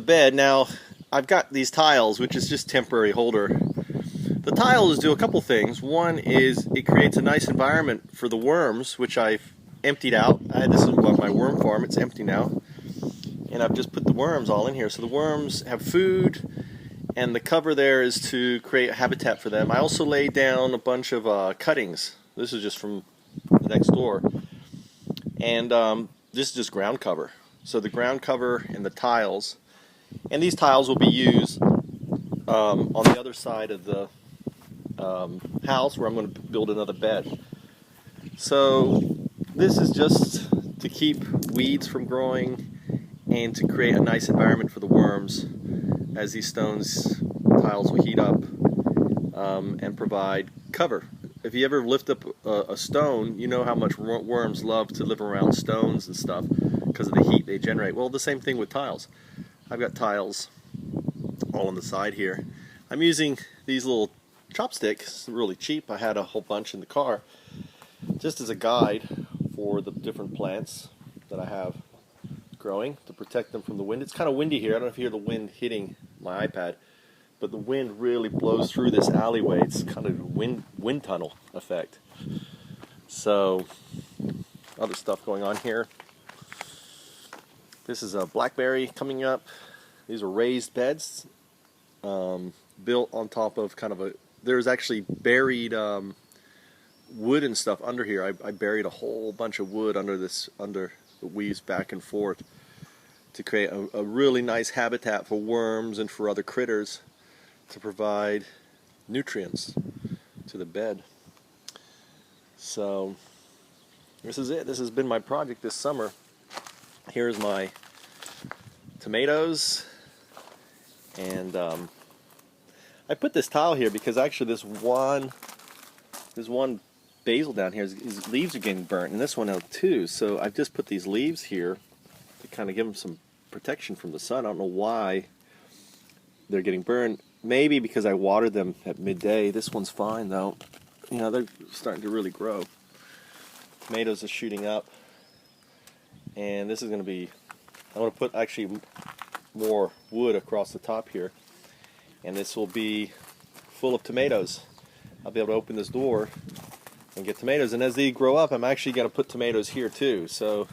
bed. Now, I've got these tiles, which is just temporary holder. The tiles do a couple things. One is it creates a nice environment for the worms, which I've emptied out. This is my worm farm. It's empty now. And I've just put the worms all in here. So the worms have food, and the cover there is to create a habitat for them. I also laid down a bunch of cuttings. This is just from the next door. And this is just ground cover. So the ground cover and the tiles. And these tiles will be used on the other side of the house where I'm going to build another bed. So this is just to keep weeds from growing and to create a nice environment for the worms as these tiles will heat up and provide cover. If you ever lift up a stone, you know how much worms love to live around stones and stuff because of the heat they generate. Well, the same thing with tiles. I've got tiles all on the side here. I'm using these little chopsticks, really cheap. I had a whole bunch in the car just as a guide for the different plants that I have growing to protect them from the wind. It's kind of windy here. I don't know if you hear the wind hitting my iPad, but the wind really blows through this alleyway. It's kind of a wind tunnel effect. So, other stuff going on here. This is a blackberry coming up. These are raised beds built on top of kind of a, there's actually buried wood and stuff under here. I buried a whole bunch of wood under the weaves back and forth to create a really nice habitat for worms and for other critters to provide nutrients to the bed. So this is it. This has been my project this summer. Here's my tomatoes, and I put this tile here because actually this one basil down here, his leaves are getting burnt, and this one has too. So I've just put these leaves here to kind of give them some protection from the sun. I don't know why they're getting burned. Maybe because I watered them at midday. This one's fine though. You know, they're starting to really grow. Tomatoes are shooting up. And this is going to be, I want to put actually more wood across the top here. And this will be full of tomatoes. I'll be able to open this door and get tomatoes. And as they grow up, I'm actually going to put tomatoes here too. So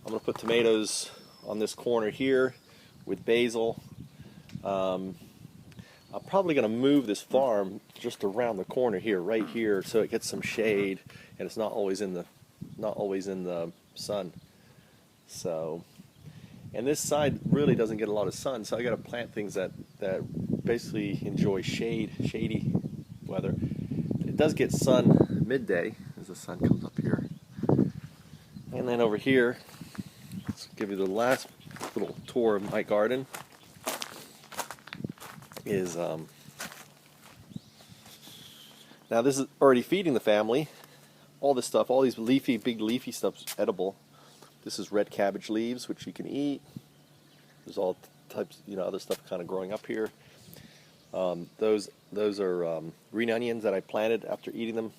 I'm going to put tomatoes on this corner here with basil. I'm probably going to move this farm just around the corner here, right here, so it gets some shade and it's not always in the sun. So, and this side really doesn't get a lot of sun, so I got to plant things that basically enjoy shady weather. It does get sun midday as the sun comes up here. And then over here, let's give you the last little tour of my garden. Is now this is already feeding the family. All this stuff, all these big leafy stuff's edible. This is red cabbage leaves, which you can eat. There's all types, other stuff kind of growing up here. Those are green onions that I planted after eating them.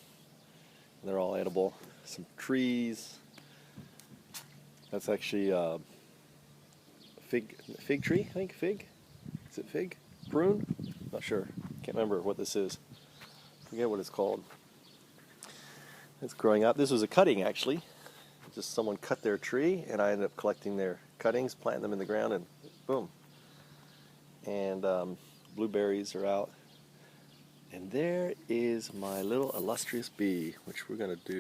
And they're all edible. Some trees. That's actually a fig tree, I think. Fig? Is it fig? Prune? Not sure. Can't remember what this is. Forget what it's called. It's growing up. This was a cutting actually. Just someone cut their tree, and I ended up collecting their cuttings, planting them in the ground, and boom. And blueberries are out. And there is my little illustrious bee, which we're going to do.